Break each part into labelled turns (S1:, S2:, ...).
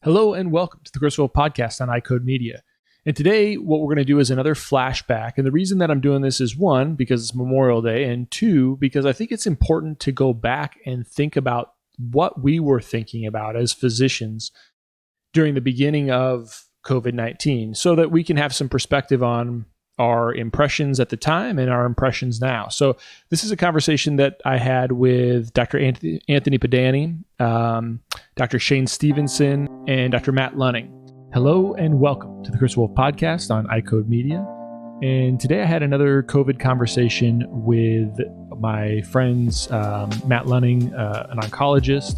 S1: Hello and welcome to the Griswold Podcast on iCode Media. And today, what we're going to do is another flashback. And the reason that I'm doing this is one, because it's Memorial Day, and two, because I think it's important to go back and think about what we were thinking about as physicians during the beginning of COVID-19 so that we can have some perspective on our impressions at the time and our impressions now. So this is a conversation that I had with Dr. Anthony Pedani, Dr. Shane Stevenson, and Dr. Matt Lunning. Hello and welcome to the Griswold Podcast on iCode Media. And today I had another COVID conversation with my friends, Matt Lunning, an oncologist,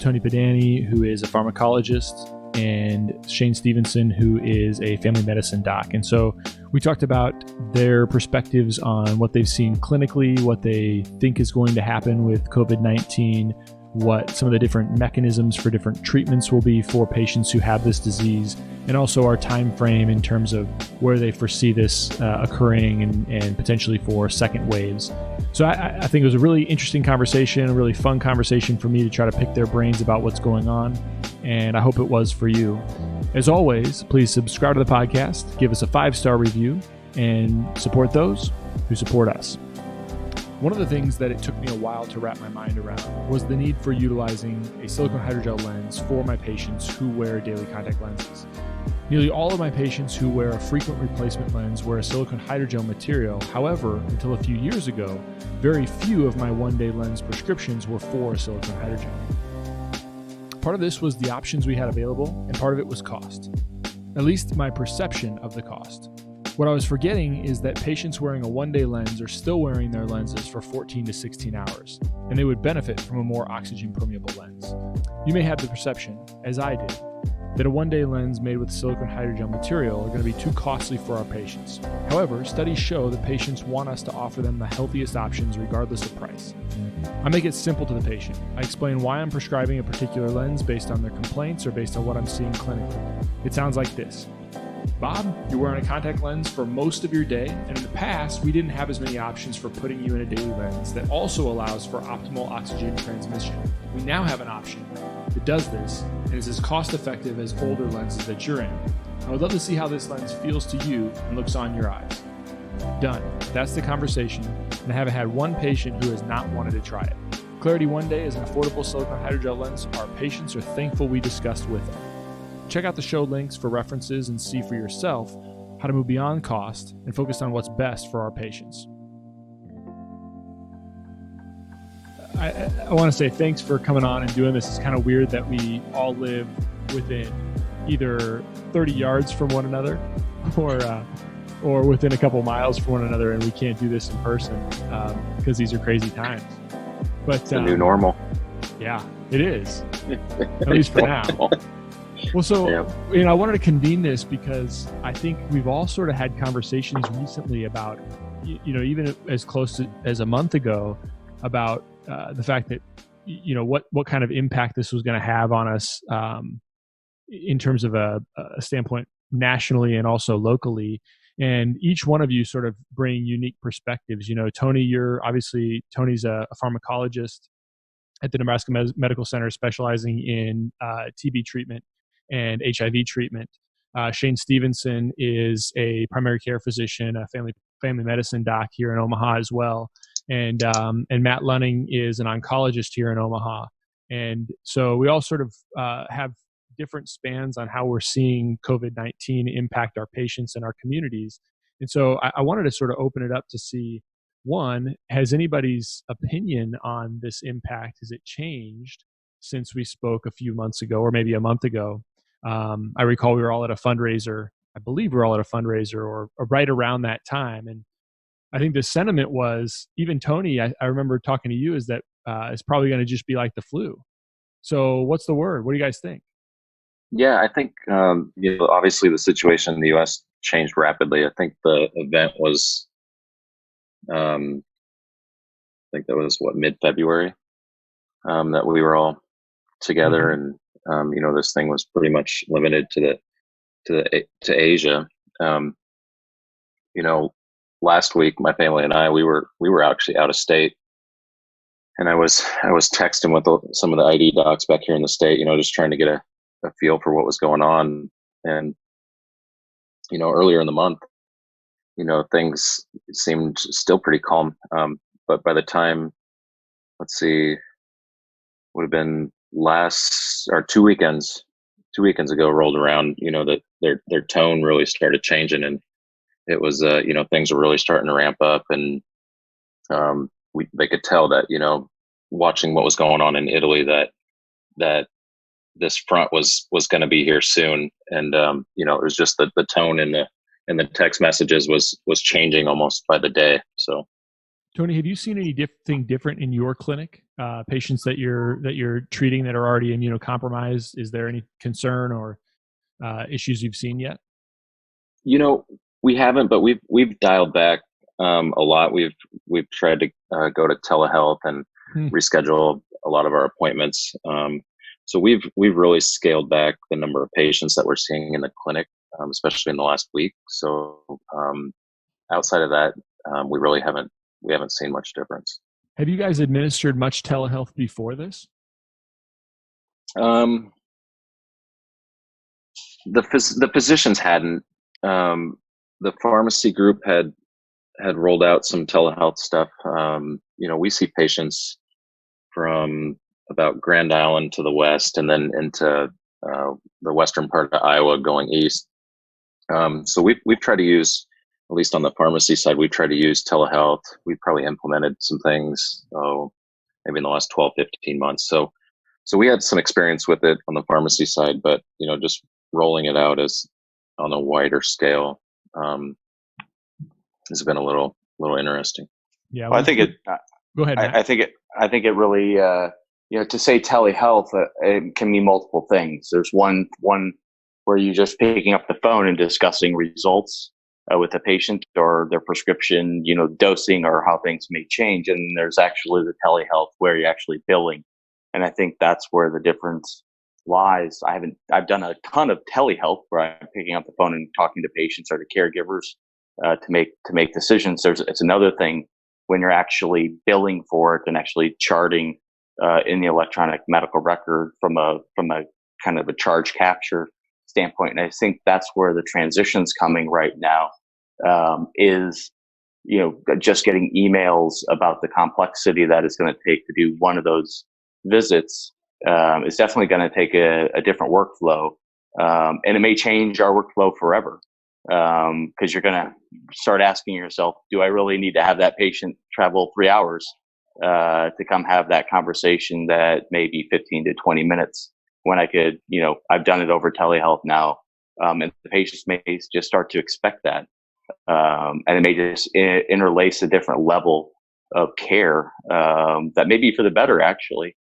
S1: Tony Pedani, who is a pharmacologist, and Shane Stevenson, who is a family medicine doc. And so we talked about their perspectives on what they've seen clinically, what they think is going to happen with COVID-19, what some of the different mechanisms for different treatments will be for patients who have this disease, and also our time frame in terms of where they foresee this occurring and potentially for second waves. So I think it was a really interesting conversation, a really fun conversation for me to try to pick their brains about what's going on, and I hope it was for you. As always, please subscribe to the podcast, give us a 5-star review, and support those who support us. One of the things that it took me a while to wrap my mind around was the need for utilizing a silicone hydrogel lens for my patients who wear daily contact lenses. Nearly all of my patients who wear a frequent replacement lens wear a silicone hydrogel material. However, until a few years ago, very few of my one-day lens prescriptions were for a silicone hydrogel. Part of this was the options we had available, and part of it was cost. At least my perception of the cost. What I was forgetting is that patients wearing a one-day lens are still wearing their lenses for 14 to 16 hours, and they would benefit from a more oxygen-permeable lens. You may have the perception, as I did, that a one-day lens made with silicone hydrogel material are going to be too costly for our patients. However, studies show that patients want us to offer them the healthiest options regardless of price. I make it simple to the patient. I explain why I'm prescribing a particular lens based on their complaints or based on what I'm seeing clinically. It sounds like this. Bob, you're wearing a contact lens for most of your day, and in the past, we didn't have as many options for putting you in a daily lens that also allows for optimal oxygen transmission. We now have an option that does this and is as cost-effective as older lenses that you're in. I would love to see how this lens feels to you and looks on your eyes. Done. That's the conversation, and I haven't had one patient who has not wanted to try it. Clarity One Day is an affordable silicone hydrogel lens our patients are thankful we discussed with them. Check out the show links for references and see for yourself how to move beyond cost and focus on what's best for our patients. I want to say thanks for coming on and doing this. It's kind of weird that we all live within either 30 yards from one another or within a couple miles from one another, and we can't do this in person because these are crazy times. But
S2: it's the new normal.
S1: Yeah, it is. At least for now. Well, so, I wanted to convene this because I think we've all sort of had conversations recently about, even as close to as a month ago, about the fact that, what kind of impact this was going to have on us in terms of a standpoint nationally and also locally. And each one of you sort of bring unique perspectives. Tony, Tony's a pharmacologist at the Nebraska Medical Center specializing in TB treatment and HIV treatment. Shane Stevenson is a primary care physician, a family medicine doc here in Omaha as well. And Matt Lunning is an oncologist here in Omaha. And so we all sort of have different spans on how we're seeing COVID-19 impact our patients and our communities. And so I wanted to sort of open it up to see, one, has anybody's opinion on this impact, has it changed since we spoke a few months ago or maybe a month ago? I recall we were all at a fundraiser. I believe we were all at a fundraiser or right around that time. And I think the sentiment was, even Tony, I remember talking to you, is that it's probably going to just be like the flu. So what's the word? What do you guys think?
S2: Yeah, I think, obviously the situation in the U.S. changed rapidly. I think the event was, I think that was mid-February, that we were all together, and this thing was pretty much limited to Asia. Last week my family and I we were actually out of state, and I was texting with some of the ID docs back here in the state, just trying to get a feel for what was going on. And earlier in the month, things seemed still pretty calm. But by the time, let's see, would have been last or 2 weekends ago rolled around, that their tone really started changing, and it was things were really starting to ramp up, and they could tell that, watching what was going on in Italy, that this front was going to be here soon, and it was just the tone in the text messages was changing almost by the day. So
S1: Tony, have you seen anything different in your clinic? Patients that you're treating that are already immunocompromised? Is there any concern or issues you've seen yet?
S2: you know we haven't, but we've dialed back a lot. We've tried to go to telehealth and
S1: Hmm.
S2: reschedule a lot of our appointments. So we've really scaled back the number of patients that we're seeing in the clinic, especially in the last week. So outside of that, we haven't seen much difference.
S1: Have you guys administered much telehealth before this?
S2: Um, the physicians hadn't. The pharmacy group had rolled out some telehealth stuff. We see patients from about Grand Island to the west, and then into the western part of Iowa going east. So we've tried to use, at least on the pharmacy side, we've tried to use telehealth. We've probably implemented some things, maybe in the last 12, 15 months. So we had some experience with it on the pharmacy side, but just rolling it out as on a wider scale has been a little interesting.
S1: Yeah,
S3: Well, I think it.
S1: Go ahead, Matt.
S3: I think it. I think it really. To say telehealth, it can mean multiple things. There's one where you're just picking up the phone and discussing results with the patient or their prescription, dosing or how things may change. And there's actually the telehealth where you're actually billing. And I think that's where the difference lies. I've done a ton of telehealth where I'm picking up the phone and talking to patients or to caregivers to make decisions. It's another thing when you're actually billing for it and actually charting in the electronic medical record from a kind of a charge capture standpoint. And I think that's where the transition's coming right now. Is just getting emails about the complexity that it's going to take to do one of those visits is definitely going to take a different workflow, and it may change our workflow forever, because you're going to start asking yourself, do I really need to have that patient travel 3 hours to come have that conversation that may be 15 to 20 minutes when I could, I've done it over telehealth now, and the patients may just start to expect that. And it may just interlace a different level of care that may be for the better, actually.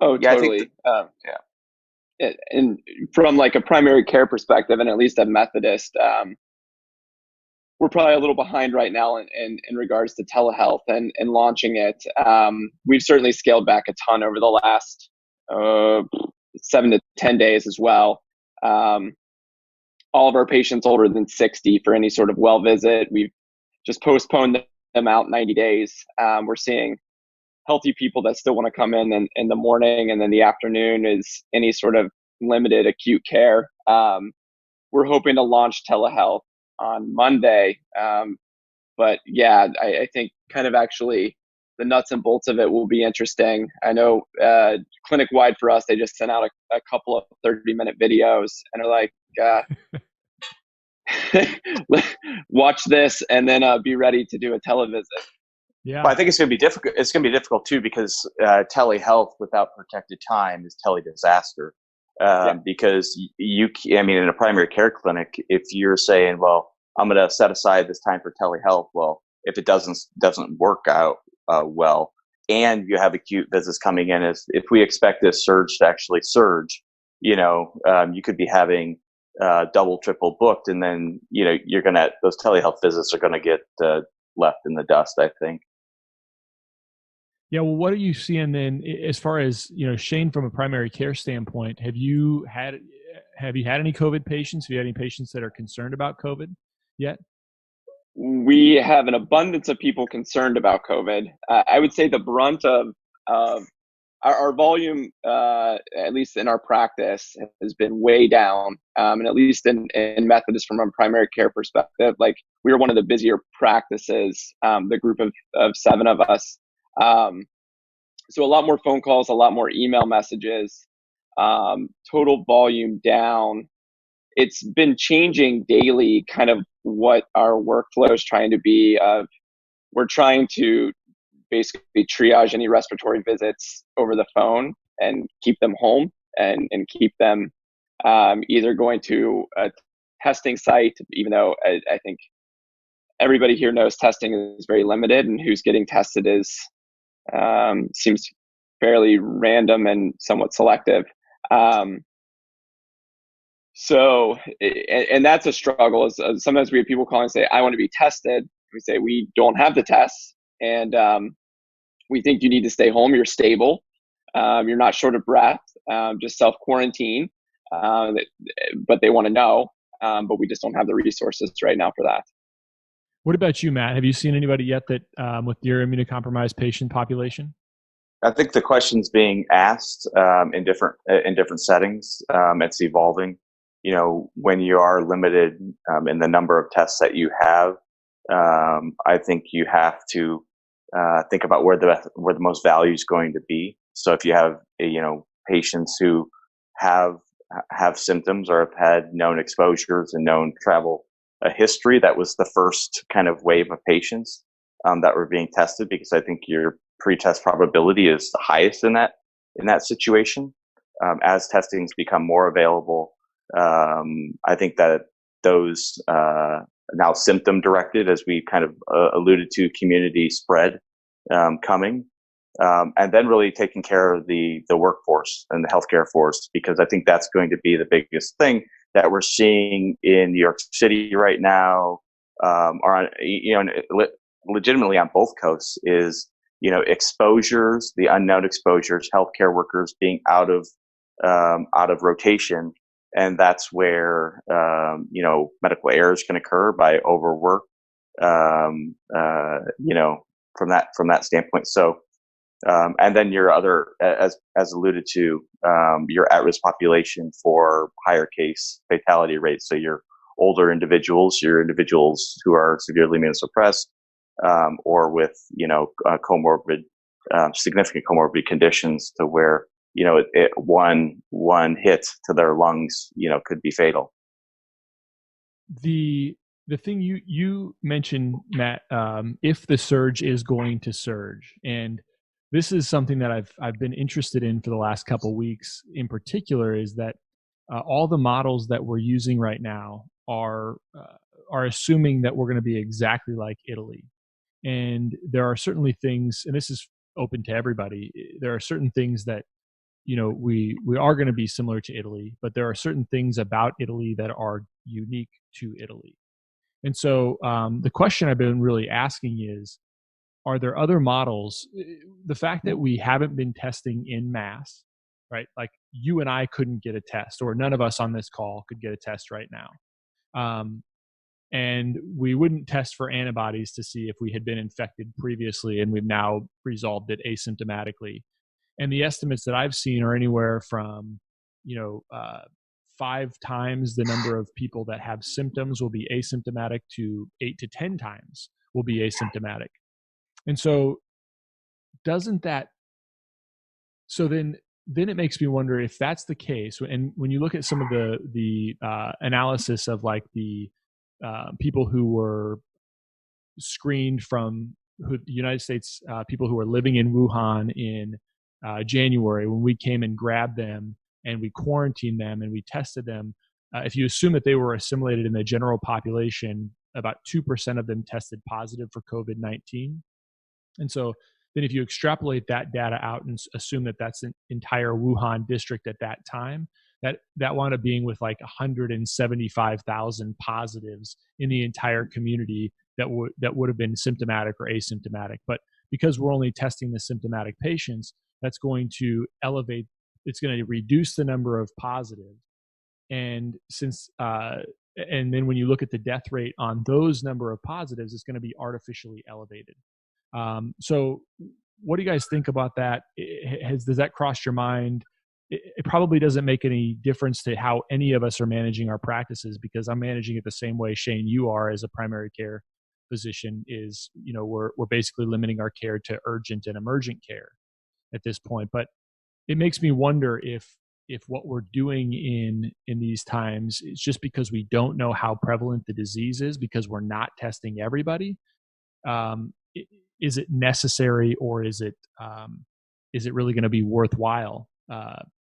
S4: Oh,
S3: Yeah, I think
S4: totally.
S3: yeah.
S4: And from like a primary care perspective, and at least at Methodist, we're probably a little behind right now in regards to telehealth and launching it. We've certainly scaled back a ton over the last 7 to 10 days as well. All of our patients older than 60 for any sort of well visit, we've just postponed them out 90 days. We're seeing healthy people that still want to come in the morning, and then the afternoon is any sort of limited acute care. We're hoping to launch telehealth on Monday. But yeah, I think kind of actually the nuts and bolts of it will be interesting. I know clinic wide for us, they just sent out a couple of 30-minute videos and are like, watch this and then be ready to do a televisit.
S1: Yeah.
S3: But I think it's going to be difficult. It's going to be difficult too, because telehealth without protected time is tele-disaster. Because in a primary care clinic, if you're saying, well, I'm going to set aside this time for telehealth, well, if it doesn't work out well, and you have acute visits coming in, if we expect this surge to actually surge, you could be having double, triple booked, and then those telehealth visits are going to get left in the dust, I think.
S1: Yeah. Well, what are you seeing then, as far as Shane, from a primary care standpoint? Have you had any COVID patients? Have you had any patients that are concerned about COVID yet?
S4: We have an abundance of people concerned about COVID. I would say the brunt of our volume, at least in our practice, has been way down. And at least in Methodist, from a primary care perspective, like we were one of the busier practices, the group of 7 of us. So a lot more phone calls, a lot more email messages, total volume down. It's been changing daily, kind of what our workflow is trying to be. We're trying to basically triage any respiratory visits over the phone and keep them home, and keep them either going to a testing site, even though I think everybody here knows testing is very limited, and who's getting tested is seems fairly random and somewhat selective. Um, so, and that's a struggle. Is sometimes we have people calling and say, "I want to be tested." We say we don't have the tests, and we think you need to stay home. You're stable. You're not short of breath. Just self quarantine. But they want to know. But we just don't have the resources right now for that.
S1: What about you, Matt? Have you seen anybody yet that with your immunocompromised patient population?
S3: I think the question's being asked in different settings. It's evolving. You know, when you are limited in the number of tests that you have, I think you have to think about where the most value is going to be. So if you have patients who have symptoms or have had known exposures and known travel history, that was the first kind of wave of patients that were being tested, because I think your pre-test probability is the highest in that situation. As testings become more available, I think that those now symptom directed, as we kind of alluded to, community spread coming, and then really taking care of the workforce and the healthcare force, because I think that's going to be the biggest thing that we're seeing in New York City right now, or on, legitimately on both coasts, is exposures, the unknown exposures, healthcare workers being out of rotation, and that's where medical errors can occur by overwork. From that standpoint. So, and then your other, as alluded to, your at-risk population for higher case fatality rates. So your older individuals, your individuals who are severely immunosuppressed, or with comorbid, significant comorbid conditions, to where one hit to their lungs could be fatal.
S1: The thing you mentioned, Matt, if the surge is going to surge, and this is something that I've been interested in for the last couple of weeks in particular, is that all the models that we're using right now are assuming that we're going to be exactly like Italy. And there are certainly things, and this is open to everybody, there are certain things that we are going to be similar to Italy, but there are certain things about Italy that are unique to Italy. And so the question I've been really asking is, are there other models? The fact that we haven't been testing in mass, right? Like you and I couldn't get a test, or none of us on this call could get a test right now. And we wouldn't test for antibodies to see if we had been infected previously, and we've now resolved it asymptomatically. And the estimates that I've seen are anywhere from, 5 times the number of people that have symptoms will be asymptomatic to 8 to 10 times will be asymptomatic. And so then it makes me wonder, if that's the case, and when you look at some of the analysis of like the people who were screened from the United States, people who were living in Wuhan in January, when we came and grabbed them and we quarantined them and we tested them, if you assume that they were assimilated in the general population, about 2% of them tested positive for COVID-19. And so then if you extrapolate that data out and assume that that's an entire Wuhan district at that time, that wound up being with like 175,000 positives in the entire community that would have been symptomatic or asymptomatic. But because we're only testing the symptomatic patients, that's going to elevate, it's going to reduce the number of positives. And and then when you look at the death rate on those number of positives, it's going to be artificially elevated. So what do you guys think about that? Does that cross your mind? It probably doesn't make any difference to how any of us are managing our practices, because I'm managing it the same way, Shane, you are as a primary care physician. Is, we're basically limiting our care to urgent and emergent care at this point. But it makes me wonder if what we're doing in these times is just because we don't know how prevalent the disease is, because we're not testing everybody. Is it necessary, or is it really going to be worthwhile?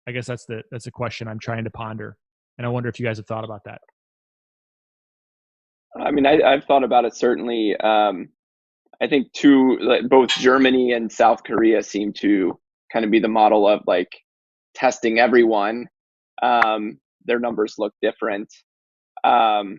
S1: I guess that's a question I'm trying to ponder, and I wonder if you guys have thought about that.
S4: I mean, I've thought about it, certainly. I think both Germany and South Korea seem to kind of be the model of like testing everyone. Their numbers look different. Do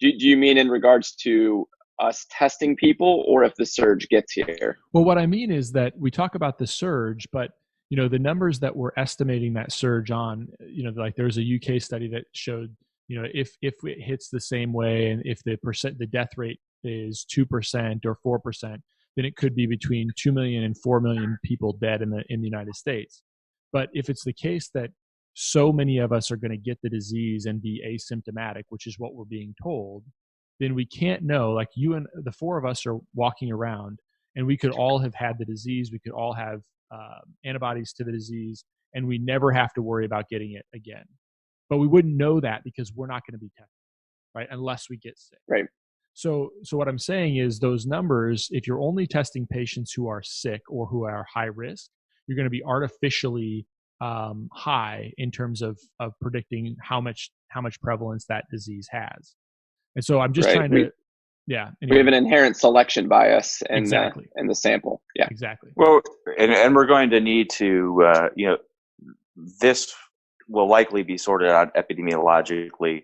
S4: you mean in regards to us testing people, or if the surge gets here?
S1: Well, what I mean is that we talk about the surge, but the numbers that we're estimating that surge on, like there's a UK study that showed, if it hits the same way, and if the death rate is 2% or 4%, then it could be between 2 million and 4 million people dead in the United States. But if it's the case that so many of us are going to get the disease and be asymptomatic, which is what we're being told, then we can't know. Like, you and the four of us are walking around, and we could all have had the disease. We could all have antibodies to the disease, and we never have to worry about getting it again. But we wouldn't know that because we're not going to be tested, right? Unless we get sick.
S4: Right.
S1: So what I'm saying is, those numbers, if you're only testing patients who are sick or who are high risk, you're going to be artificially high in terms of predicting how much prevalence that disease has. And so I'm just trying to, anyway.
S4: We have an inherent selection bias in the sample. Yeah,
S1: exactly.
S3: Well, and we're going to need to, this will likely be sorted out epidemiologically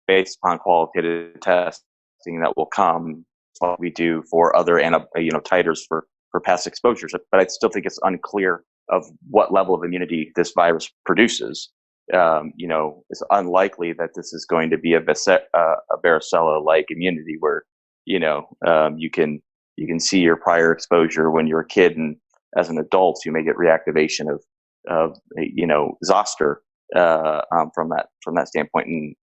S3: based upon qualitative testing that will come, like we do for other titers for past exposures. But I still think it's unclear of what level of immunity this virus produces. It's unlikely that this is going to be a varicella-like immunity where, you can see your prior exposure when you're a kid, and as an adult, you may get reactivation of zoster from that standpoint. And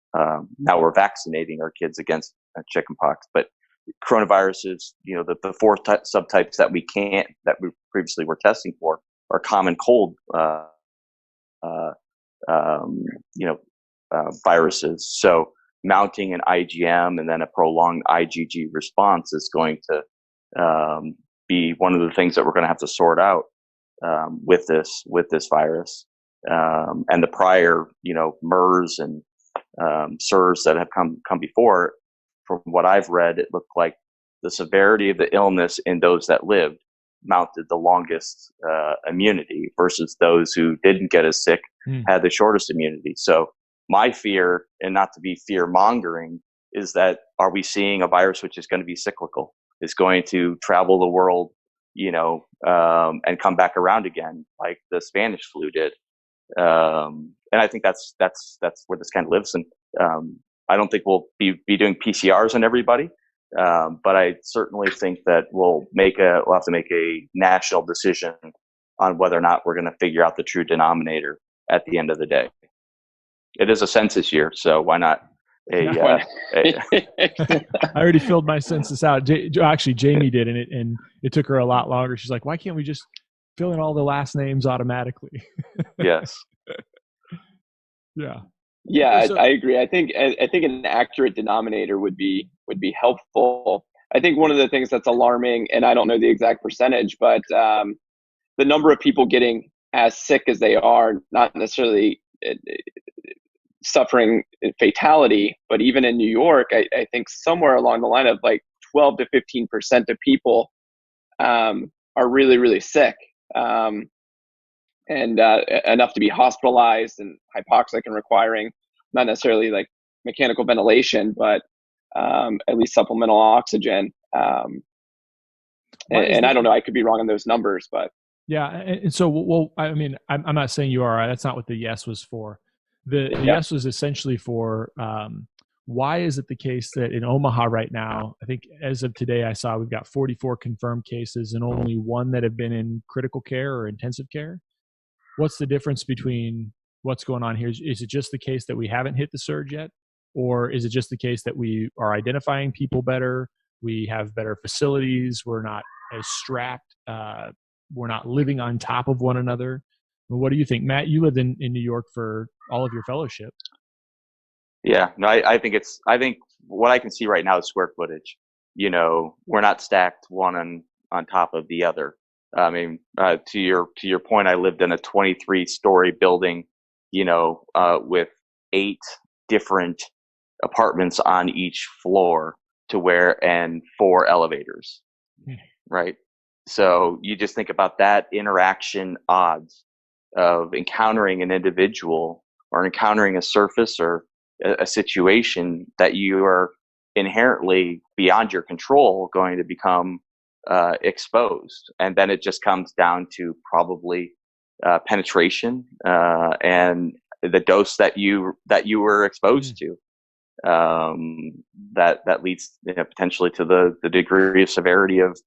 S3: now we're vaccinating our kids against chickenpox, but coronaviruses, the four subtypes that we previously were testing for are common cold viruses. So mounting an IgM and then a prolonged IgG response is going to be one of the things that we're going to have to sort out with this virus. And the prior, MERS and SARS that have come before, from what I've read, it looked like the severity of the illness in those that lived mounted the longest immunity versus those who didn't get as sick had the shortest immunity. So my fear, and not to be fear mongering, is that are we seeing a virus which is going to be cyclical, is going to travel the world, and come back around again like the Spanish flu did. And I think that's where this kind of lives. And I don't think we'll be doing PCRs on everybody. But I certainly think that we'll have to make a national decision on whether or not we're going to figure out the true denominator at the end of the day. It is a census year, so why not?
S1: I already filled my census out. Actually, Jamie did, and it took her a lot longer. She's like, "Why can't we just fill in all the last names automatically?"
S3: Yes.
S1: Yeah.
S4: Yeah, I agree. I think an accurate denominator would be helpful. I think one of the things that's alarming, and I don't know the exact percentage, but the number of people getting as sick as they are, not necessarily suffering fatality, but even in New York, I think somewhere along the line of like 12 to 15% of people are really, really sick. And enough to be hospitalized and hypoxic and requiring not necessarily like mechanical ventilation, but at least supplemental oxygen. And I don't know, I could be wrong on those numbers, but.
S1: Yeah. And so, well, I mean, I'm not saying you are. That's not what the yes was for. The yes was essentially for why is it the case that in Omaha right now, I think as of today, I saw we've got 44 confirmed cases and only one that have been in critical care or intensive care? What's the difference between what's going on here? Is it just the case that we haven't hit the surge yet? Or is it just the case that we are identifying people better? We have better facilities. We're not as strapped. We're not living on top of one another. What do you think? Matt, you lived in New York for all of your fellowship.
S3: Yeah, no, I think I think what I can see right now is square footage. We're not stacked one on top of the other. I mean, to your point, I lived in a 23-story building, with 8 different apartments on each floor and 4 elevators, right? So you just think about that interaction odds of encountering an individual or encountering a surface or a situation that you are inherently beyond your control going to become exposed. And then it just comes down to probably penetration and the dose that you were exposed to. That leads potentially to the degree of severity of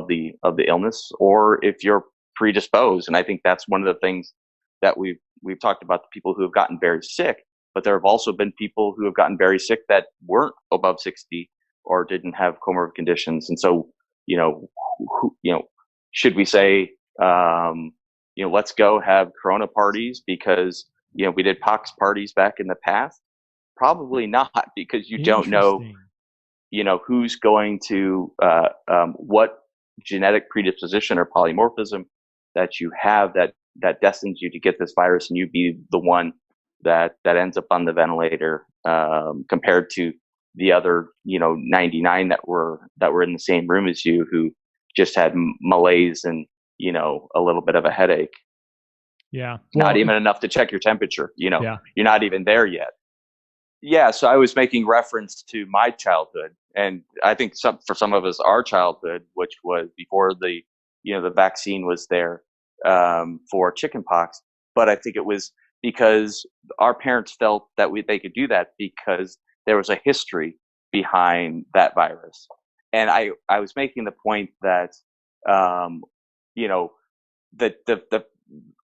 S3: the illness, or if you're predisposed. And I think that's one of the things that we've talked about, the people who have gotten very sick, but there have also been people who have gotten very sick that weren't above 60 or didn't have comorbid conditions. And so, should we say, let's go have Corona parties because, we did pox parties back in the past? Probably not, because you don't know, who's going to, what genetic predisposition or polymorphism that you have that destines you to get this virus, and you be the one that ends up on the ventilator, compared to the other 99 that were in the same room as you, who just had malaise and a little bit of a headache.
S1: Yeah,
S3: not even enough to check your temperature.
S1: Yeah.
S3: You're not even there yet. Yeah, so I was making reference to my childhood, and I think for some of us, our childhood, which was before the vaccine was there for chickenpox. But I think it was because our parents felt that they could do that because there was a history behind that virus. And I was making the point that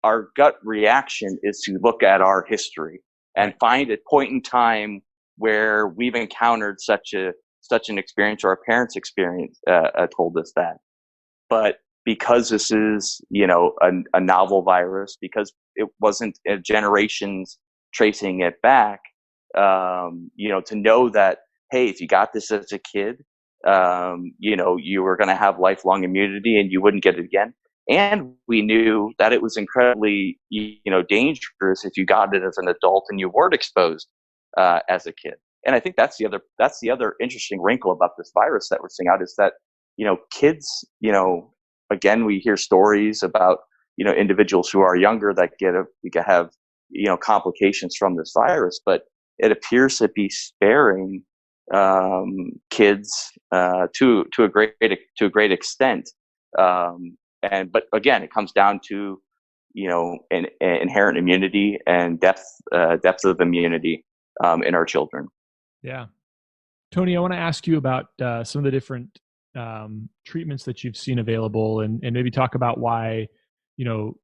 S3: our gut reaction is to look at our history and find a point in time where we've encountered such an experience, or our parents' experience told us that. But because this is a novel virus, because it wasn't generations tracing it back, to know that, hey, if you got this as a kid, you were going to have lifelong immunity and you wouldn't get it again. And we knew that it was incredibly, dangerous if you got it as an adult and you weren't exposed as a kid. And I think that's the other interesting wrinkle about this virus that we're seeing out, is that, kids, again, we hear stories about, individuals who are younger that have complications from this virus, but it appears to be sparing kids to a great extent. But again, it comes down to an inherent immunity and depth of immunity in our children.
S1: Yeah, Tony, I want to ask you about some of the different treatments that you've seen available, and maybe talk about why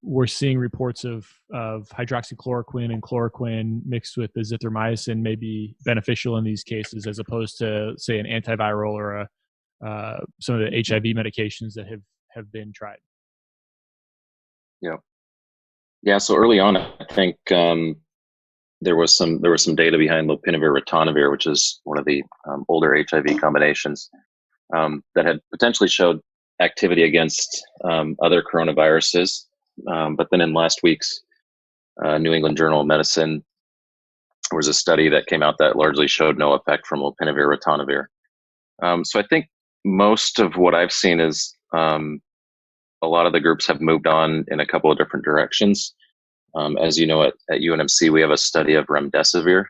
S1: we're seeing reports of hydroxychloroquine and chloroquine mixed with azithromycin may be beneficial in these cases, as opposed to, say, an antiviral or some of the HIV medications that have been tried.
S2: Yeah. So early on, I think there was some data behind lopinavir ritonavir, which is one of the older HIV combinations that had potentially showed activity against other coronaviruses. But then in last week's New England Journal of Medicine, there was a study that came out that largely showed no effect from lopinavir ritonavir. So I think most of what I've seen is a lot of the groups have moved on in a couple of different directions. As you know, at UNMC, we have a study of remdesivir,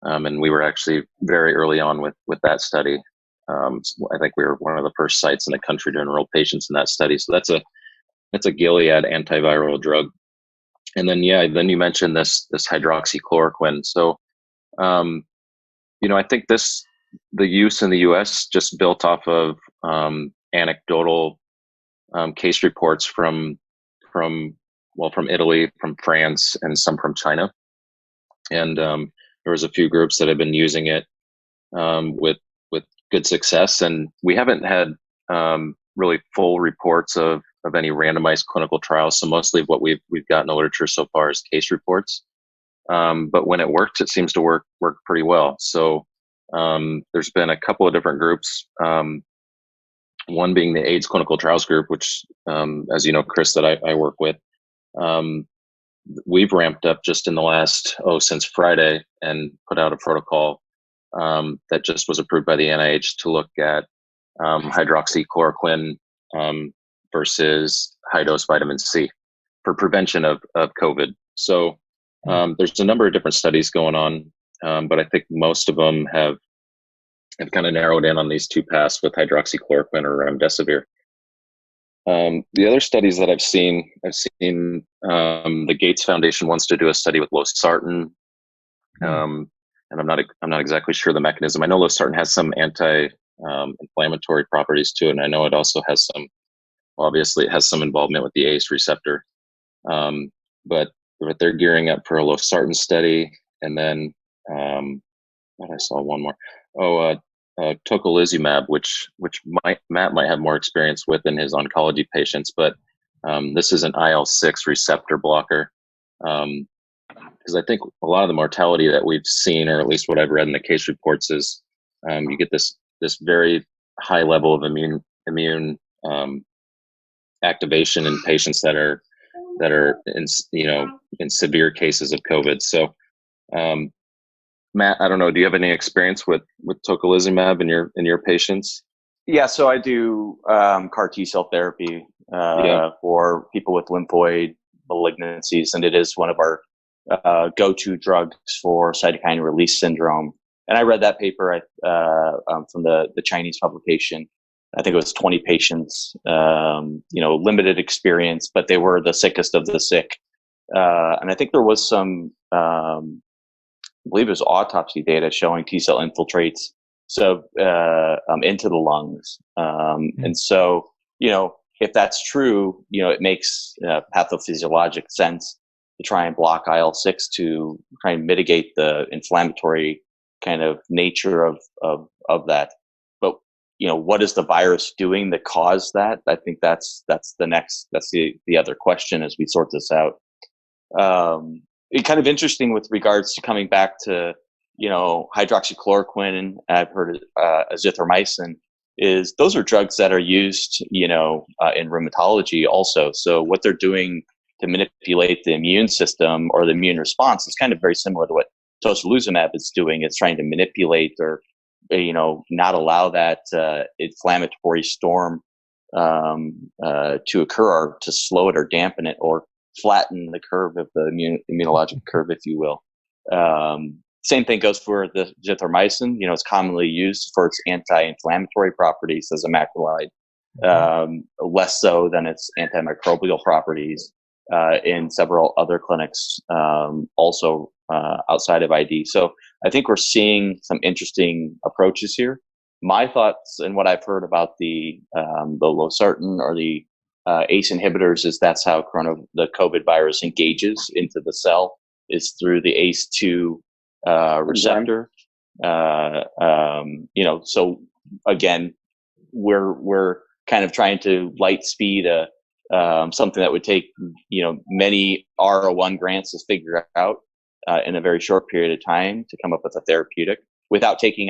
S2: and we were actually very early on with that study. I think we were one of the first sites in the country to enroll patients in that study. So that's a Gilead antiviral drug. And then you mentioned this hydroxychloroquine. So I think the use in the U.S. just built off of anecdotal case reports from from Italy, from France, and some from China. And there was a few groups that have been using it with good success, and we haven't had really full reports of any randomized clinical trials. So mostly what we've got in the literature so far is case reports. But when it works, it seems to work pretty well. So there's been a couple of different groups. One being the AIDS clinical trials group, which, as you know, Chris, that I work with. We've ramped up just in the last since Friday, and put out a protocol that just was approved by the NIH to look at hydroxychloroquine versus high dose vitamin C for prevention of COVID. So there's a number of different studies going on, but I think most of them have kind of narrowed in on these two paths with hydroxychloroquine or remdesivir. The other studies that I've seen the Gates Foundation wants to do a study with losartan, and I'm not exactly sure the mechanism. I know losartan has some anti-inflammatory properties too, and I know it also has obviously it has some involvement with the ACE receptor. But they're gearing up for a losartan study, and then I saw one more. Tocilizumab, which Matt might have more experience with in his oncology patients, but this is an IL-6 receptor blocker. Because I think a lot of the mortality that we've seen, or at least what I've read in the case reports, is you get this very high level of immune activation in patients that are in severe cases of COVID. So, Matt, I don't know. Do you have any experience with tocilizumab in your patients?
S3: Yeah, so I do CAR T cell therapy for people with lymphoid malignancies, and it is one of our go-to drugs for cytokine release syndrome. And I read that paper from the Chinese publication. I think it was 20 patients, limited experience, but they were the sickest of the sick. And I think there was some, I believe it was autopsy data showing T cell infiltrates into the lungs. And so, if that's true, it makes pathophysiologic sense to try and block IL-6 to try and mitigate the inflammatory kind of nature of that. But what is the virus doing that caused that? I think that's the other question as we sort this out. It's kind of interesting with regards to coming back to hydroxychloroquine, and I've heard azithromycin. Is those are drugs that are used in rheumatology also. So what they're doing to manipulate the immune system or the immune response is kind of very similar to what tocilizumab is doing. It's trying to manipulate or not allow that inflammatory storm to occur, or to slow it or dampen it or flatten the curve of the immunologic curve, if you will. Same thing goes for the azithromycin. It's commonly used for its anti-inflammatory properties as a macrolide, less so than its antimicrobial properties in several other clinics, also outside of ID. So I think we're seeing some interesting approaches here. My thoughts and what I've heard about the losartan or the ACE inhibitors is that's how the COVID virus engages into the cell, is through the ACE2 receptor. So again, we're kind of trying to light speed something that would take many R01 grants to figure out in a very short period of time to come up with a therapeutic without taking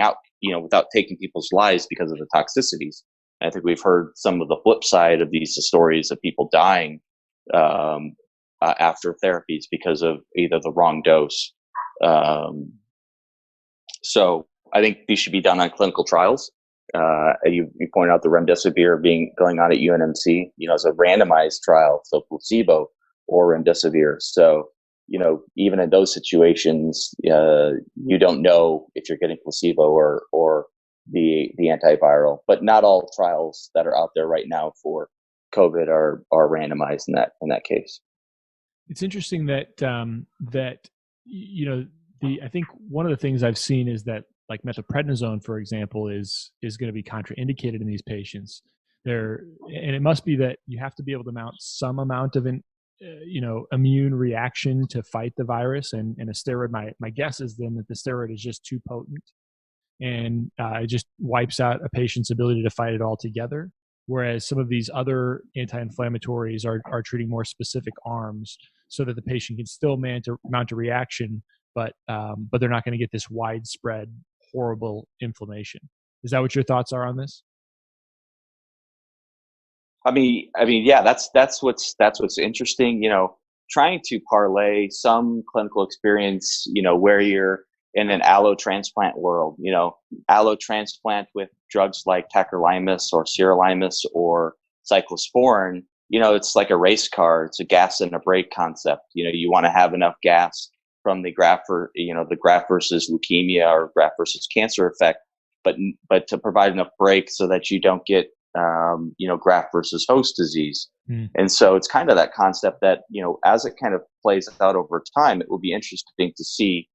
S3: people's lives because of the toxicities. And I think we've heard some of the flip side of these stories of people dying after therapies because of either the wrong dose. So I think these should be done on clinical trials. You point out the remdesivir going on at UNMC, as a randomized trial, so placebo or remdesivir. So, even in those situations, you don't know if you're getting placebo or the antiviral. But not all trials that are out there right now for COVID are randomized in that case.
S1: It's interesting that I think one of the things I've seen is that like methylprednisone, for example, is going to be contraindicated in these patients. And it must be that you have to be able to mount some amount of an immune reaction to fight the virus, and a steroid. My guess is then that the steroid is just too potent, and it just wipes out a patient's ability to fight it altogether. Whereas some of these other anti-inflammatories are treating more specific arms, so that the patient can still mount a reaction, but they're not going to get this widespread horrible inflammation. Is that what your thoughts are on this?
S3: I mean, yeah, that's what's interesting. Trying to parlay some clinical experience, where you're in an allo transplant world, allo transplant with drugs like tacrolimus or sirolimus or cyclosporin. It's like a race car. It's a gas and a brake concept. You want to have enough gas from the graft the graft versus leukemia or graft versus cancer effect, but to provide enough brake so that you don't get graft versus host disease. And so it's kind of that concept that, as it kind of plays out over time, it will be interesting to see,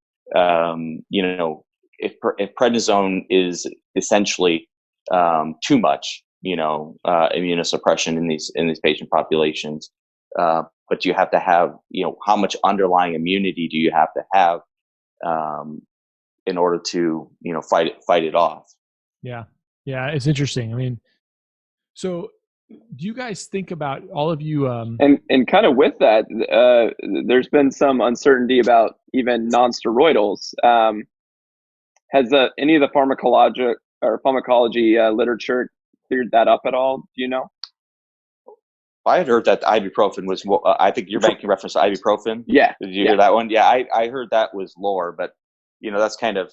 S3: if prednisone is essentially too much, immunosuppression in these patient populations. But you have to have, how much underlying immunity do you have to have in order to, fight it off?
S1: Yeah. Yeah. It's interesting. I mean, so do you guys think about, all of you,
S4: and kind of with that, there's been some uncertainty about even non-steroidals. Has any of the pharmacology literature cleared that up at all? Do you know?
S3: I had heard that ibuprofen was, I think you're making reference to ibuprofen.
S4: Yeah.
S3: Did you hear that one? Yeah, I heard that was lore, but, that's kind of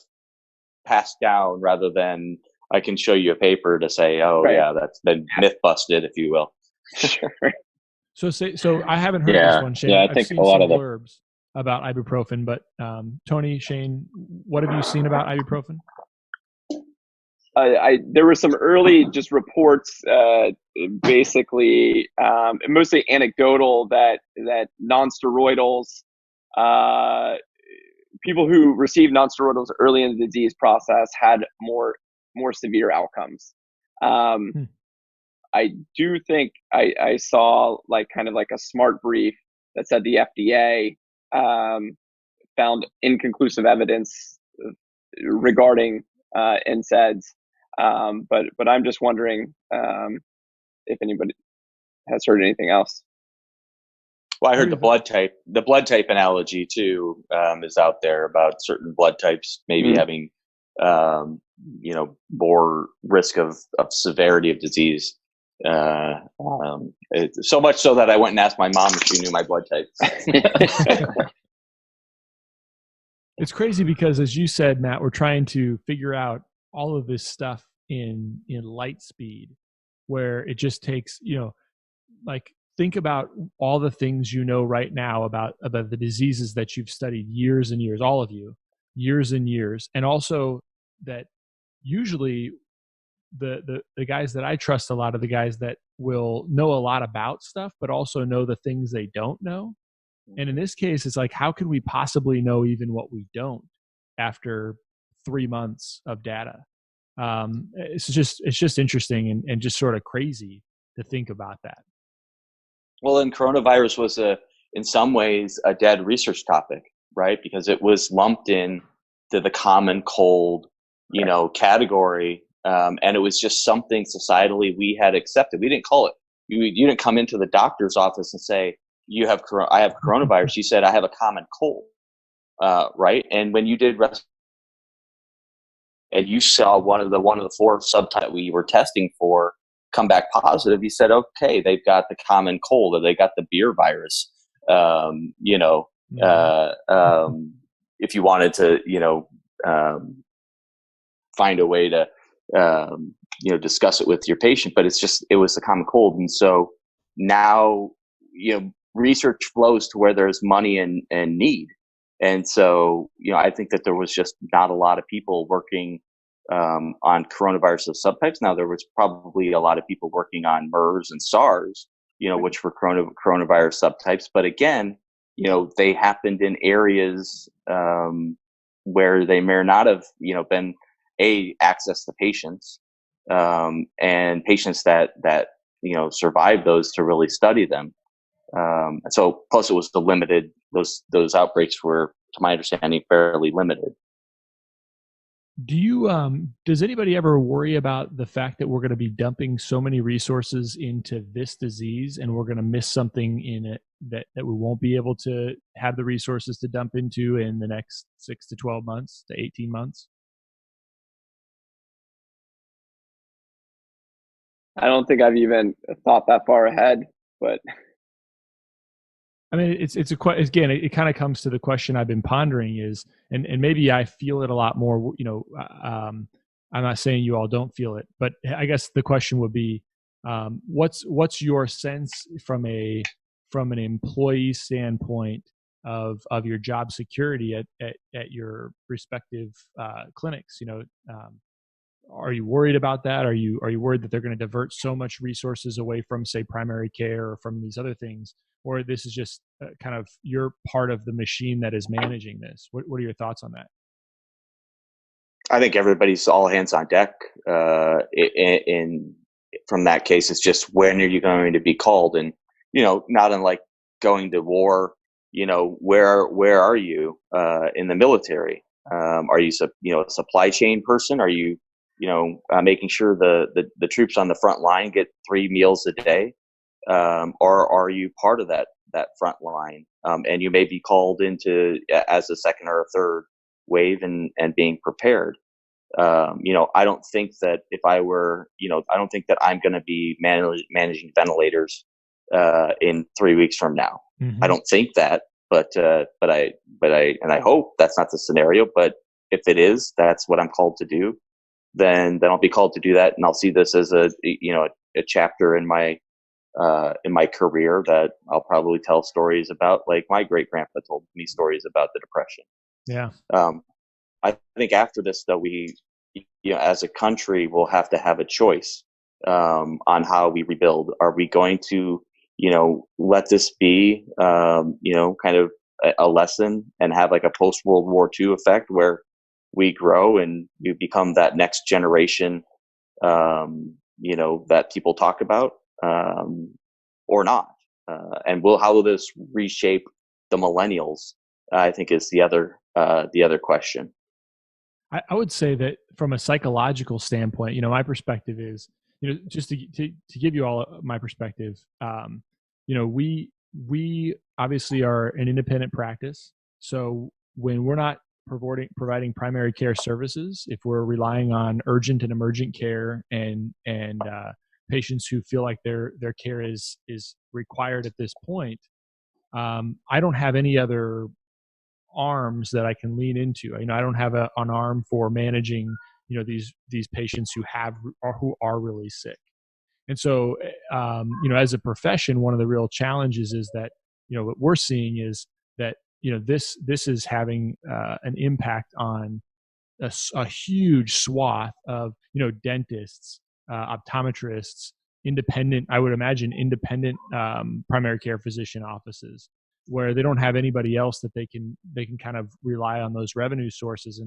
S3: passed down rather than I can show you a paper to say, yeah, that's been myth busted, if you will.
S4: Sure.
S1: So I haven't heard this one, Shane.
S2: Yeah, I think
S1: I've seen
S2: a lot
S1: some
S2: of the
S1: blurbs about ibuprofen, but Tony, Shane, what have you seen about ibuprofen?
S4: There were some early just reports, basically, mostly anecdotal, that non-steroidals, people who received non-steroidals early in the disease process had more severe outcomes. I do think I saw kind of like a smart brief that said the FDA found inconclusive evidence regarding NSAIDs. But I'm just wondering if anybody has heard anything else.
S3: Well, I heard the blood type analogy too is out there about certain blood types maybe having more risk of severity of disease. So much so that I went and asked my mom if she knew my blood type.
S1: It's crazy because, as you said, Matt, we're trying to figure out all of this stuff in light speed, where it just takes, think about all the things right now about the diseases that you've studied years and years, all of you, years and years, and also that usually the guys that I trust a lot are the guys that will know a lot about stuff, but also know the things they don't know. And in this case, it's like, how can we possibly know even what we don't after 3 months of data? It's just interesting and just sort of crazy to think about that.
S3: Well, and coronavirus was in some ways a dead research topic, right? Because it was lumped in to the common cold, category. And it was just something societally we had accepted. We didn't call it. You didn't come into the doctor's office and say, I have coronavirus. You said, I have a common cold, right? And when you did and you saw one of the 4 subtypes we were testing for come back positive, you said, okay, they've got the common cold, or they got the beer virus. If you wanted to, find a way to, discuss it with your patient, but it was the common cold. And so now, research flows to where there's money and need. And so, I think that there was just not a lot of people working on coronavirus subtypes. Now, there was probably a lot of people working on MERS and SARS, which were coronavirus subtypes. But again, they happened in areas where they may not have, been access to patients, and patients that survive those to really study them. So plus it was the limited, those outbreaks were, to my understanding, fairly limited.
S1: Do you does anybody ever worry about the fact that we're going to be dumping so many resources into this disease and we're going to miss something in it that we won't be able to have the resources to dump into in the next 6 to 12 months to 18 months?
S4: I don't think I've even thought that far ahead, but
S1: I mean, again, it kind of comes to the question I've been pondering is, and maybe I feel it a lot more. I'm not saying you all don't feel it, but I guess the question would be, what's your sense from an employee standpoint of your job security at your respective clinics? Are you worried about that? Are you worried that they're going to divert so much resources away from, say, primary care or from these other things, or this is just kind of you're part of the machine that is managing this? What are your thoughts on that?
S3: I think everybody's all hands on deck. In From that case, it's just when are you going to be called, and not unlike going to war. Where are you in the military? Are you a supply chain person? Are you making sure the troops on the front line get 3 meals a day, or are you part of that front line? And you may be called into as a second or a third wave and being prepared. I don't think that if I were, I don't think that I'm going to be managing ventilators in 3 weeks from now.
S1: Mm-hmm.
S3: I don't think that, but I hope that's not the scenario. But if it is, that's what I'm called to do. Then I'll be called to do that, and I'll see this as a chapter in my career that I'll probably tell stories about, like my great grandpa told me stories about the Depression.
S1: Yeah.
S3: I think after this, though, we, as a country, will have to have a choice on how we rebuild. Are we going to, let this be, kind of a lesson and have like a post World War II effect where we grow and we become that next generation, that people talk about, or not? And how will this reshape the millennials? I think is the other question.
S1: I would say that from a psychological standpoint, my perspective is, just to give you all my perspective, we obviously are an independent practice. So when we're not providing primary care services, if we're relying on urgent and emergent care and patients who feel like their care is required at this point, I don't have any other arms that I can lean into. I don't have an arm for managing, these patients who are really sick. And so, as a profession, one of the real challenges is that, what we're seeing is that, this is having an impact on a huge swath of, dentists, optometrists, I would imagine independent primary care physician offices, where they don't have anybody else that they can kind of rely on those revenue sources,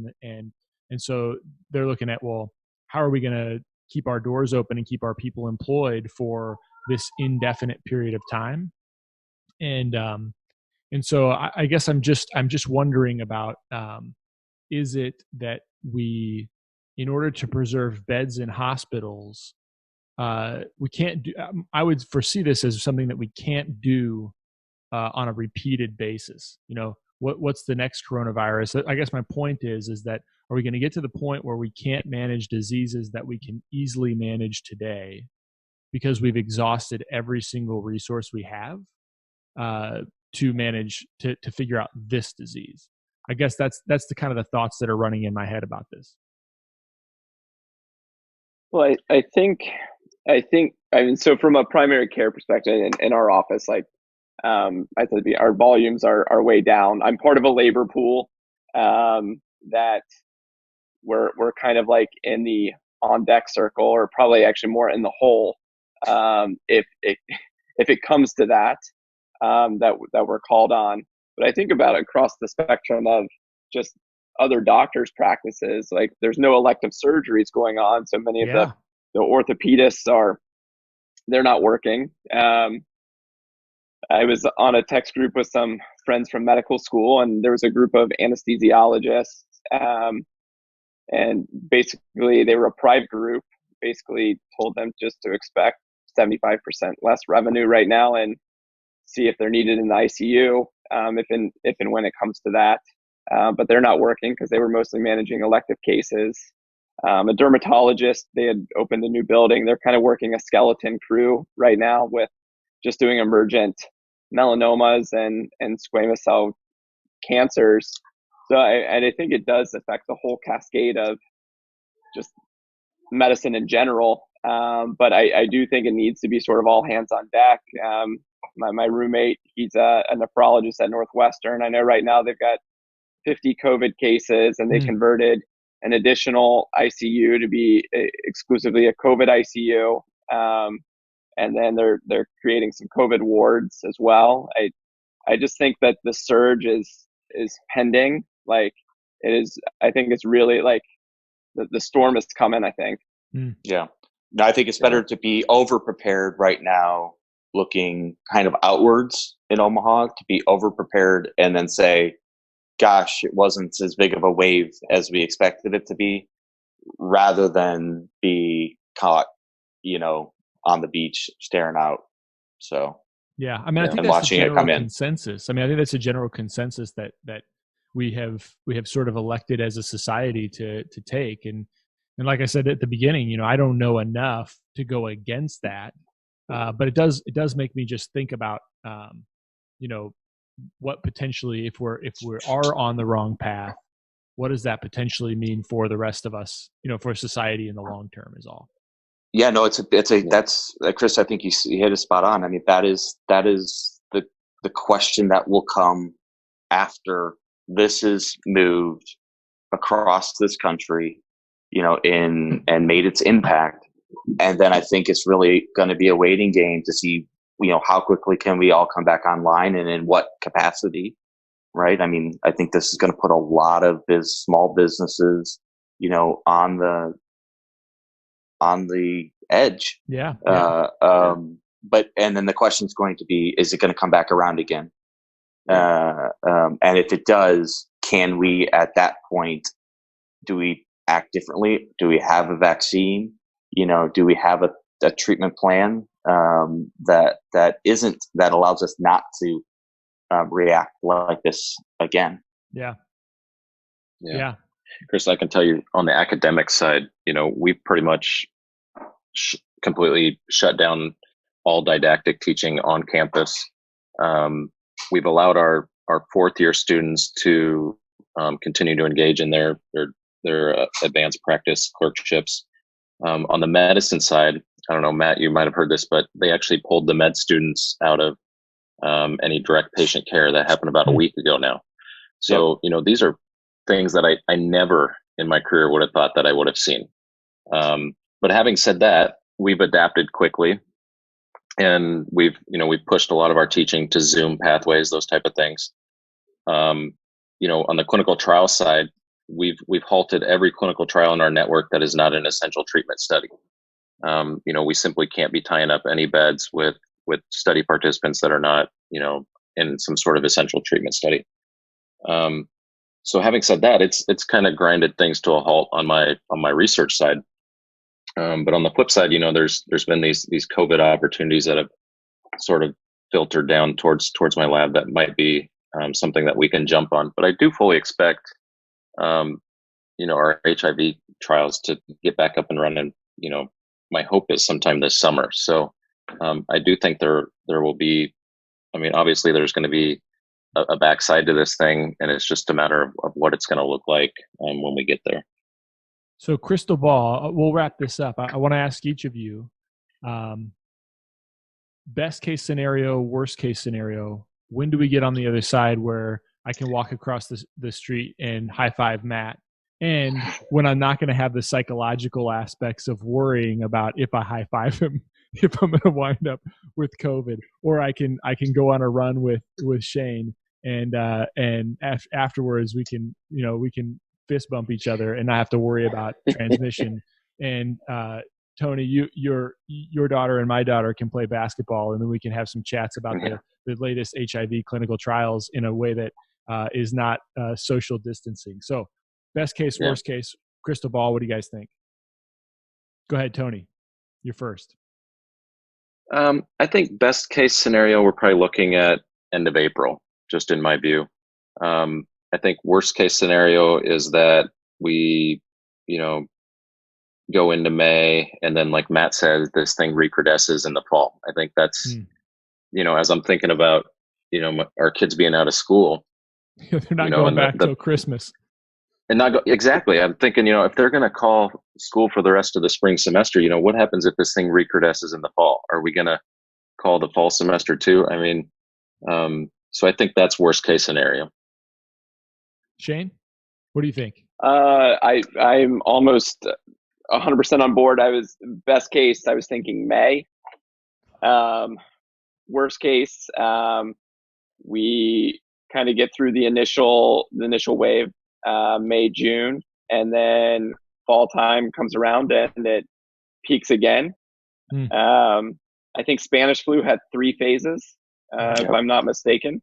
S1: and so they're looking at, well, how are we going to keep our doors open and keep our people employed for this indefinite period of time? And so I guess I'm just wondering about, is it that we, in order to preserve beds in hospitals, we can't do, I would foresee this as something that we can't do on a repeated basis. What's the next coronavirus? I guess my point is that, are we going to get to the point where we can't manage diseases that we can easily manage today because we've exhausted every single resource we have to manage to figure out this disease? I guess that's the kind of the thoughts that are running in my head about this.
S4: Well, I think, so from a primary care perspective in our office, like, I said, our volumes are way down. I'm part of a labor pool that we're kind of like in the on deck circle, or probably actually more in the hole, if it comes to that, that we're called on. But I think about it across the spectrum of just other doctors' practices. Like there's no elective surgeries going on, so many of
S1: Yeah.
S4: the orthopedists they're not working. I was on a text group with some friends from medical school, and there was a group of anesthesiologists, and basically they were a private group. Basically told them just to expect 75% less revenue right now, and see if they're needed in the ICU, if and when it comes to that. But they're not working because they were mostly managing elective cases. A dermatologist, they had opened a new building. They're kind of working a skeleton crew right now with just doing emergent melanomas and squamous cell cancers. So I think it does affect the whole cascade of just medicine in general. But I do think it needs to be sort of all hands on deck. My roommate, he's a nephrologist at Northwestern. I know right now they've got 50 COVID cases, and they converted an additional ICU to be exclusively a COVID ICU. And then they're creating some COVID wards as well. I just think that the surge is pending. Like it is, I think it's really like the storm is coming, I think.
S3: Yeah. No, I think it's better to be over prepared right now, looking kind of outwards in Omaha, to be over prepared and then say, gosh, it wasn't as big of a wave as we expected it to be, rather than be caught, on the beach staring out. So
S1: yeah, I mean, I think
S3: and
S1: that's
S3: watching
S1: the
S3: it
S1: general
S3: come in.
S1: consensus. I mean, I think that's a general consensus that we have sort of elected as a society to take. And like I said at the beginning, I don't know enough to go against that, but it does make me just think about, what potentially, if we are on the wrong path, what does that potentially mean for the rest of us, for society in the long term is all.
S3: Yeah, no, that's Chris. I think you hit it spot on. I mean, that is the question that will come after this is moved across this country, and made its impact. And then I think it's really going to be a waiting game to see, how quickly can we all come back online and in what capacity, right? I mean, I think this is going to put a lot of small businesses, on the edge.
S1: Yeah.
S3: But then the question is going to be, is it going to come back around again? And if it does, can we at that point, do we act differently? Do we have a vaccine? Do we have a treatment plan that allows us not to react like this again?
S1: Yeah.
S2: Chris, I can tell you on the academic side, we've pretty much completely shut down all didactic teaching on campus. We've allowed our fourth year students to continue to engage in their advanced practice clerkships. On the medicine side, I don't know, Matt, you might have heard this, but they actually pulled the med students out of any direct patient care. That happened about a week ago now. So, these are things that I never in my career would have thought that I would have seen. But having said that, we've adapted quickly, and we've pushed a lot of our teaching to Zoom pathways, those type of things. On the clinical trial side, we've halted every clinical trial in our network that is not an essential treatment study. We simply can't be tying up any beds with study participants that are not, in some sort of essential treatment study. So having said that, it's kind of grinded things to a halt on my research side. But on the flip side, there's been these COVID opportunities that have sort of filtered down towards my lab that might be something that we can jump on. But I do fully expect, our HIV trials to get back up and running. My hope is sometime this summer. So I do think there will be. I mean, obviously, there's going to be a backside to this thing, and it's just a matter of what it's going to look like when we get there.
S1: So, crystal ball, we'll wrap this up. I want to ask each of you, best case scenario, worst case scenario, when do we get on the other side where I can walk across the street and high five Matt? And when I'm not going to have the psychological aspects of worrying about if I high five him, if I'm going to wind up with COVID, or I can go on a run with Shane, and afterwards we can fist bump each other and not have to worry about transmission. And Tony, your daughter and my daughter can play basketball, and then we can have some chats about the latest HIV clinical trials in a way that is not social distancing. So, best case, worst case, crystal ball. What do you guys think? Go ahead, Tony. You're first.
S2: I think best case scenario, we're probably looking at end of April, just in my view. I think worst case scenario is that we, go into May, and then like Matt says, this thing recrudesces in the fall. I think that's, as I'm thinking about, our kids being out of school.
S1: They're not going back till Christmas.
S2: And not go, exactly. I'm thinking, if they're going to call school for the rest of the spring semester, what happens if this thing recrudesces in the fall? Are we going to call the fall semester too? I mean, so I think that's worst case scenario.
S1: Shane, what do you think?
S4: I'm almost 100% on board. Best case, I was thinking May. Worst case, we kind of get through the initial wave, May, June, and then fall time comes around and it peaks again. I think Spanish flu had 3 phases, if I'm not mistaken.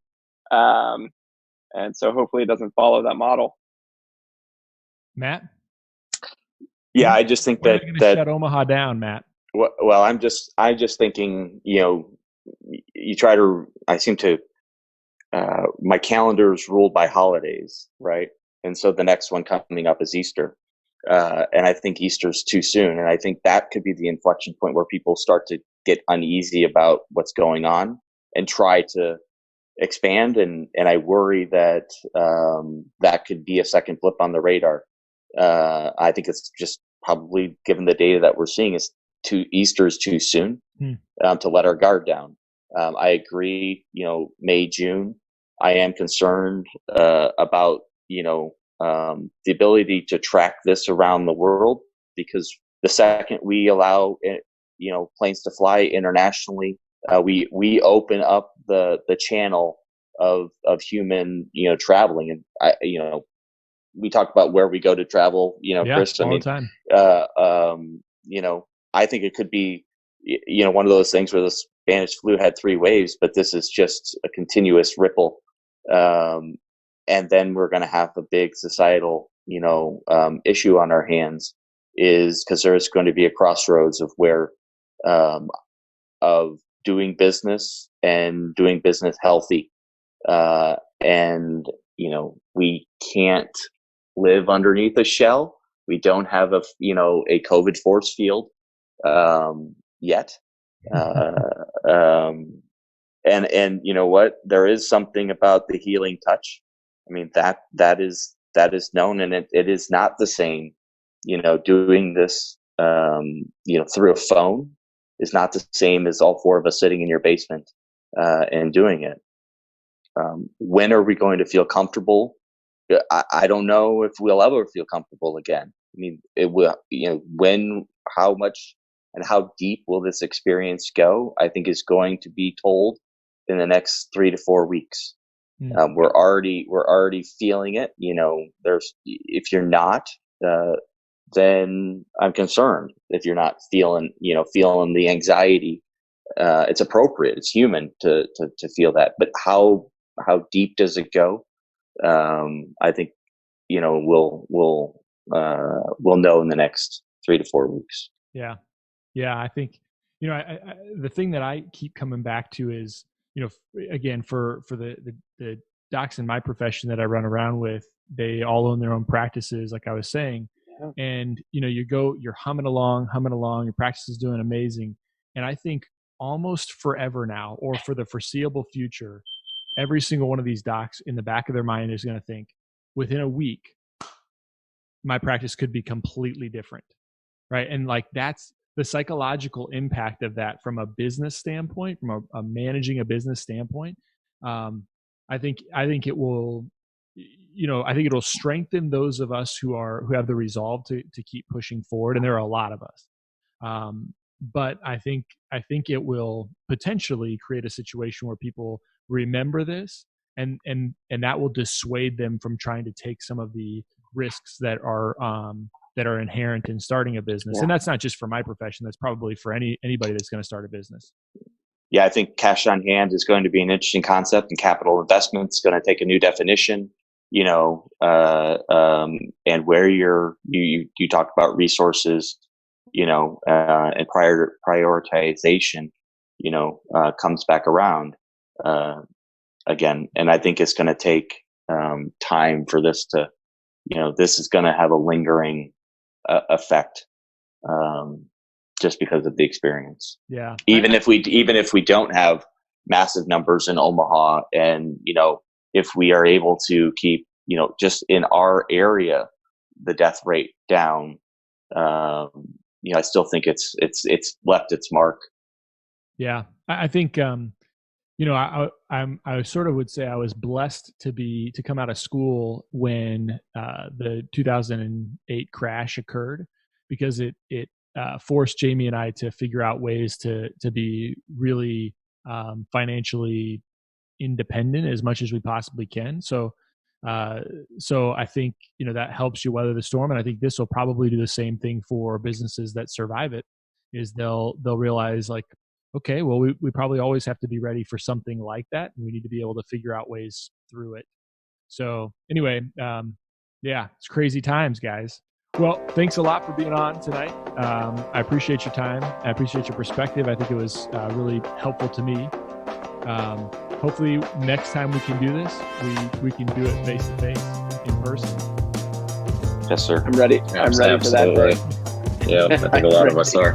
S4: And so hopefully it doesn't follow that model.
S1: Matt?
S3: Yeah, I just think that
S1: shut Omaha down, Matt.
S3: Well, I'm just thinking, I seem to, my calendar is ruled by holidays, right? And so the next one coming up is Easter. And I think Easter's too soon. And I think that could be the inflection point where people start to get uneasy about what's going on and try to expand. And I worry that that could be a second blip on the radar. I think it's just probably, given the data that we're seeing, Easter is too soon to let our guard down. I agree, May, June, I am concerned about, the ability to track this around the world, because the second we allow, planes to fly internationally, we open up the channel of human, traveling. And we talk about where we go to travel, Chris,
S1: all the time.
S3: I think it could be, one of those things where the Spanish flu had 3 waves, but this is just a continuous ripple. And then we're going to have a big societal, issue on our hands, is because there's going to be a crossroads of where, of doing business and doing business healthy. And, we can't live underneath a shell. We don't have a COVID force field, yet. And you know what? There is something about the healing touch. I mean, that is known, and it is not the same, doing this, through a phone is not the same as all 4 of us sitting in your basement, and doing it. When are we going to feel comfortable? I don't know if we'll ever feel comfortable again. I mean, it will, when, how much, and how deep will this experience go, I think is going to be told in the next 3 to 4 weeks. We're already feeling it. If you're not, then I'm concerned. If you're not feeling the anxiety, it's appropriate. It's human to feel that. But how deep does it go? I think, we'll know in the next 3 to 4 weeks.
S1: Yeah. I think, the thing that I keep coming back to is, again, for the docs in my profession that I run around with, they all own their own practices, like I was saying. And, you're humming along, your practice is doing amazing. And I think almost forever now, or for the foreseeable future, every single one of these docs in the back of their mind is going to think, within a week, my practice could be completely different. Right. And like, that's the psychological impact of that from a business standpoint, from a managing a business standpoint. I think it will, I think it'll strengthen those of us who have the resolve to keep pushing forward. And there are a lot of us. But I think it will potentially create a situation where people remember this, and that will dissuade them from trying to take some of the risks that are inherent in starting a business. And that's not just for my profession. That's probably for anybody that's going to start a business.
S3: Yeah, I think cash on hand is going to be an interesting concept, and capital investment is going to take a new definition. And where you talk about resources, and prioritization, comes back around again. And I think it's going to take time for this to, this is going to have a lingering effect. Just because of the experience.
S1: Yeah.
S3: Even if we don't have massive numbers in Omaha, and if we are able to keep just in our area the death rate down, I still think it's left its mark.
S1: Yeah, I think I sort of would say I was blessed to come out of school when the 2008 crash occurred, because it forced Jamie and I to figure out ways to be really financially independent as much as we possibly can. So I think that helps you weather the storm, and I think this will probably do the same thing for businesses that survive it. Is they'll realize, like, okay, well, we probably always have to be ready for something like that, and we need to be able to figure out ways through it. So anyway, yeah, it's crazy times, guys. Well, thanks a lot for being on tonight. I appreciate your time. I appreciate your perspective. I think it was really helpful to me. Hopefully next time we can do this, we can do it face to face, in person.
S3: Yes, sir.
S4: I'm ready. I'm ready for that day.
S2: Yeah, I think a lot of us are.